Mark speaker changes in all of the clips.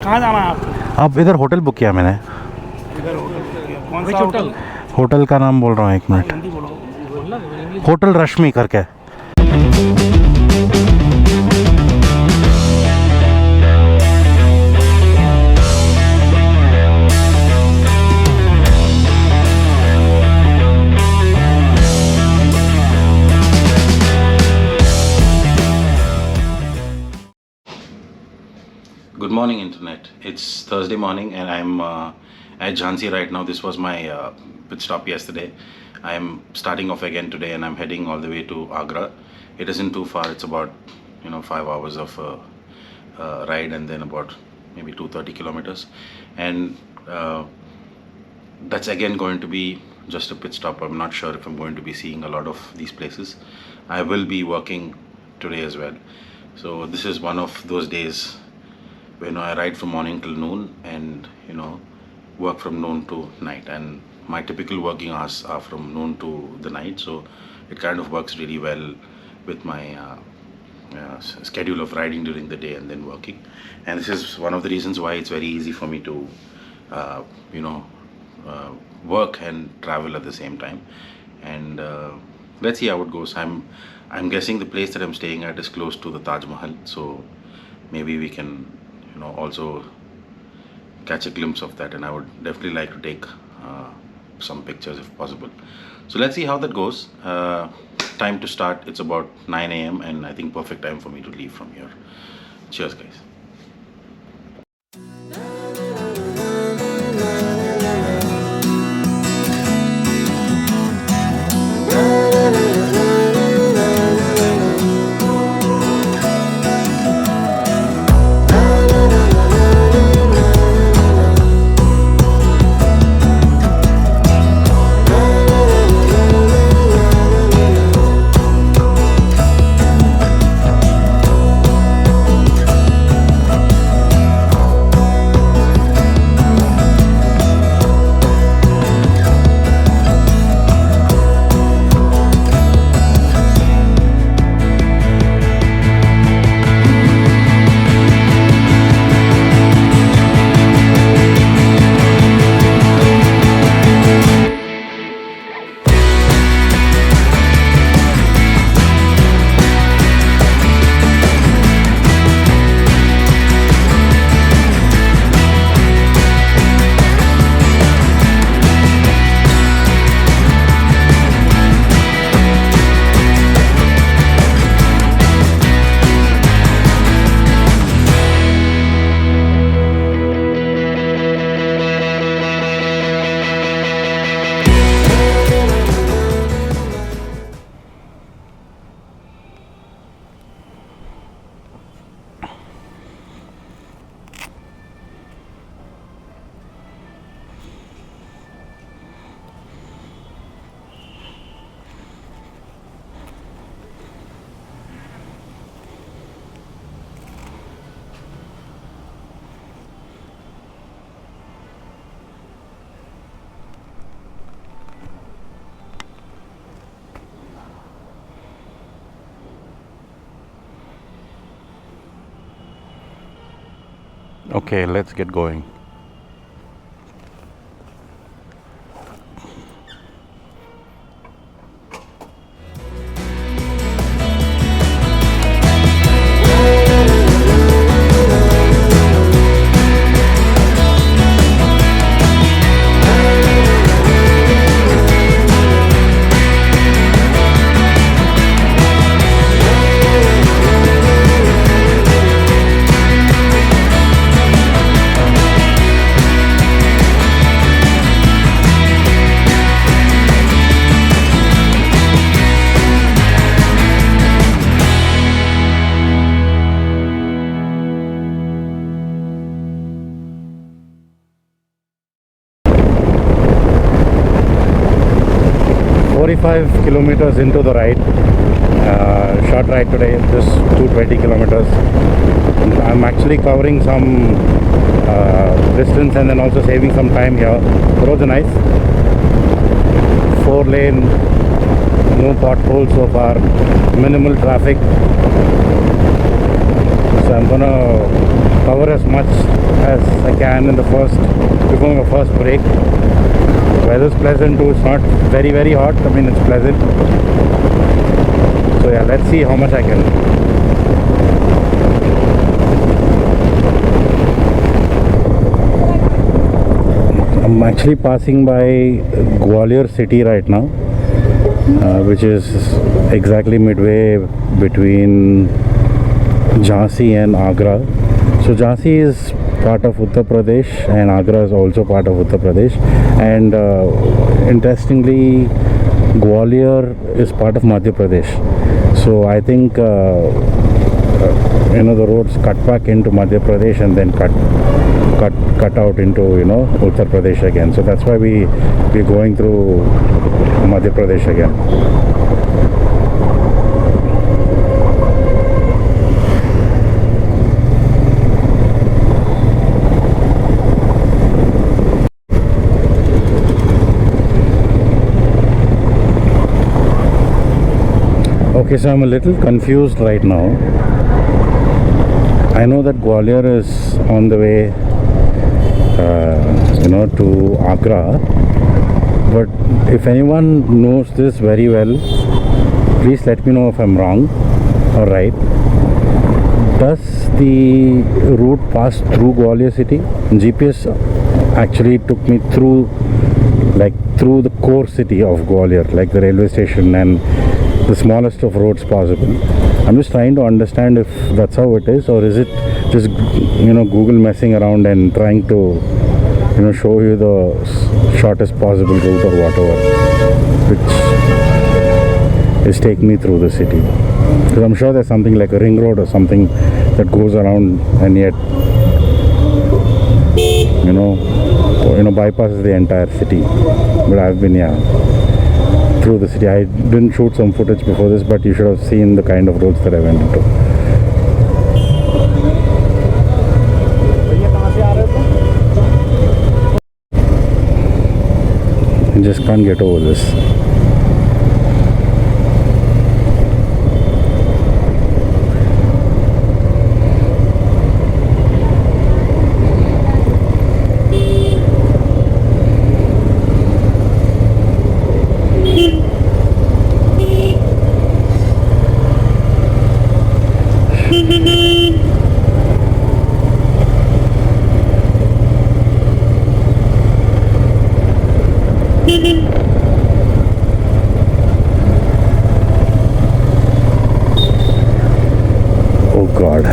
Speaker 1: कहाँ जाना है आपको?
Speaker 2: अब इधर होटल बुक किया मैंने।
Speaker 1: इधर होटल? कौन सा होटल?
Speaker 2: होटल का नाम बोल रहा हूँ, एक मिनट।
Speaker 1: हिंदी बोलो।
Speaker 2: होटल रश्मि करके।
Speaker 3: Good morning, Internet. It's Thursday morning and I'm at Jhansi right now. This was my pit stop yesterday. I'm starting off again today and I'm heading all the way to Agra. It isn't too far. It's about 5 hours of ride and then about maybe 230 kilometers. And that's again going to be just a pit stop. I'm not sure if I'm going to be seeing a lot of these places. I will be working today as well. So this is one of those days when I ride from morning till noon and work from noon to night, and my typical working hours are from noon to the night, so it kind of works really well with my schedule of riding during the day and then working. And this is one of the reasons why it's very easy for me to work and travel at the same time. And let's see how it goes. I'm guessing the place that I'm staying at is close to the Taj Mahal, so maybe we can also catch a glimpse of that, and I would definitely like to take some pictures if possible. So let's see how that goes. Time to start, it's about 9 a.m. and I think perfect time for me to leave from here. Cheers, guys.
Speaker 2: Okay, let's get going. Kilometers into the ride, short ride today, just 220 kilometers. I'm actually covering some distance and then also saving some time here. The roads are nice, 4-lane, no potholes so far, minimal traffic. So I'm gonna cover as much as I can in the before my first break. Weather's pleasant too. It's not very hot. I mean, it's pleasant. So yeah, let's see how much I can. I'm actually passing by Gwalior city right now, which is exactly midway between Jhansi and Agra. So Jhansi is part of Uttar Pradesh and Agra is also part of Uttar Pradesh, and interestingly Gwalior is part of Madhya Pradesh. So I think the roads cut back into Madhya Pradesh and then cut out into Uttar Pradesh again. So that's why we're going through Madhya Pradesh again. Okay, so I'm a little confused right now. I know that Gwalior is on the way to Agra, but if anyone knows this very well, please let me know if I'm wrong or right. Does the route pass through Gwalior city? GPS actually took me through the core city of Gwalior, like the railway station and the smallest of roads possible. I'm just trying to understand if that's how it is, or is it just Google messing around and trying to show you the shortest possible route or whatever, which is taking me through the city. Because I'm sure there's something like a ring road or something that goes around and yet bypasses the entire city. But I've been through the city. I didn't shoot some footage before this, but you should have seen the kind of roads that I went into. I just can't get over this. Oh God,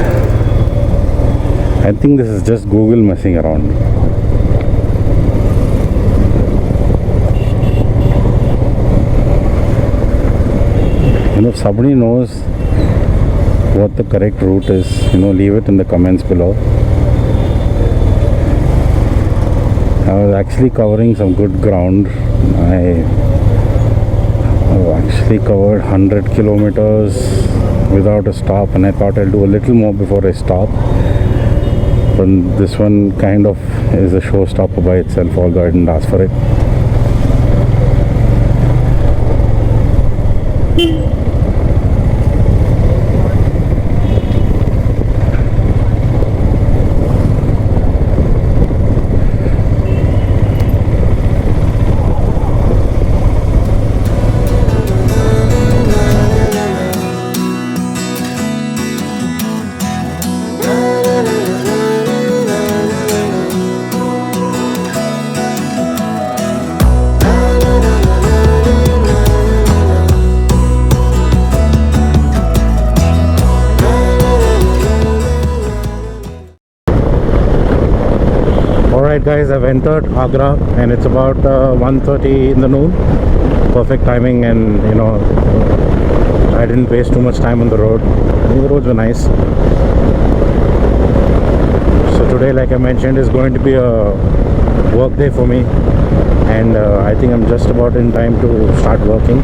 Speaker 2: I think this is just Google messing around. If somebody knows what the correct route is, leave it in the comments below. I was actually covering some good ground. I actually covered 100 kilometers without a stop, and I thought I'll do a little more before I stop. But this one kind of is a showstopper by itself, although I didn't ask for it. Alright guys, I've entered Agra and it's about 1:30 in the noon. Perfect timing, and I didn't waste too much time on the road. I think the roads were nice. So today, like I mentioned, is going to be a work day for me, and I think I'm just about in time to start working.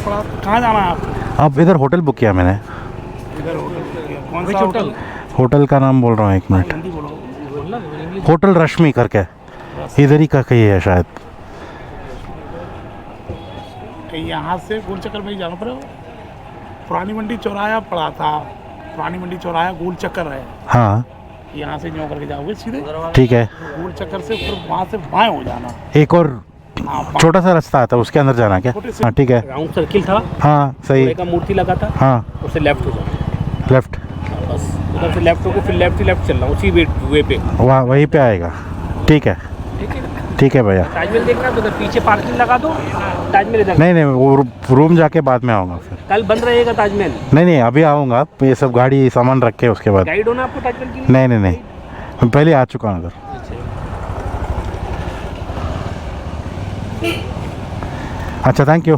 Speaker 1: पड़ा। कहाँ जाना है आपको?
Speaker 2: अब इधर hotel book किया मैंने।
Speaker 1: इधर होटल बुक किया। कौन सा होटल?
Speaker 2: होटल का नाम बोल रहा हूँ, एक मिनट।
Speaker 1: हिंदी बोलो। बोलना इंग्लिश।
Speaker 2: होटल रश्मि करके, इधर ही का कहीं है शायद।
Speaker 1: यहाँ से गोल चक्कर में ही जाना पड़ेगा। पुरानी मंडी चौराहा पड़ा था, पुरानी मंडी चौराहा गोल चक्कर है।
Speaker 2: हाँ
Speaker 1: यहाँ से न्यू करके जाओगे सीधे,
Speaker 2: ठीक है।
Speaker 1: गोल चक्कर से फिर वहाँ से बाएं हो जाना।
Speaker 2: एक और
Speaker 1: हाँ,
Speaker 2: छोटा सा रास्ता आता है, उसके अंदर जाना क्या?
Speaker 1: छोटे से-
Speaker 2: हाँ ठीक है।
Speaker 4: राउंड सर्किल था,
Speaker 2: हाँ सही।
Speaker 4: घोड़े का मूर्ति लगा था,
Speaker 2: हाँ
Speaker 4: उससे लेफ्ट हो जाओ,
Speaker 2: लेफ्ट,
Speaker 4: बस उधर से लेफ्ट होकर फिर लेफ्ट ही लेफ्ट चलना उसी वे पे।
Speaker 2: वहाँ वहीं पे आएगा। ठीक है,
Speaker 4: ठीक है,
Speaker 2: ठीक है भैया।
Speaker 4: ताजमहल देखना तो उधर पीछे पार्किंग लगा दो, ताजमहल इधर।
Speaker 2: नहीं नहीं, वो रूम जाके बाद में आऊँगा फिर।
Speaker 4: कल बंद रहेगा ताजमहल।
Speaker 2: नहीं नहीं, अभी आऊँगा, ये सब गाड़ी सामान रख के उसके बाद।
Speaker 4: गाइड होना आपको ताजमहल के लिए?
Speaker 2: नहीं नहीं नहीं, मैं पहले आ चुका हूँ उधर। अच्छा थैंक यू।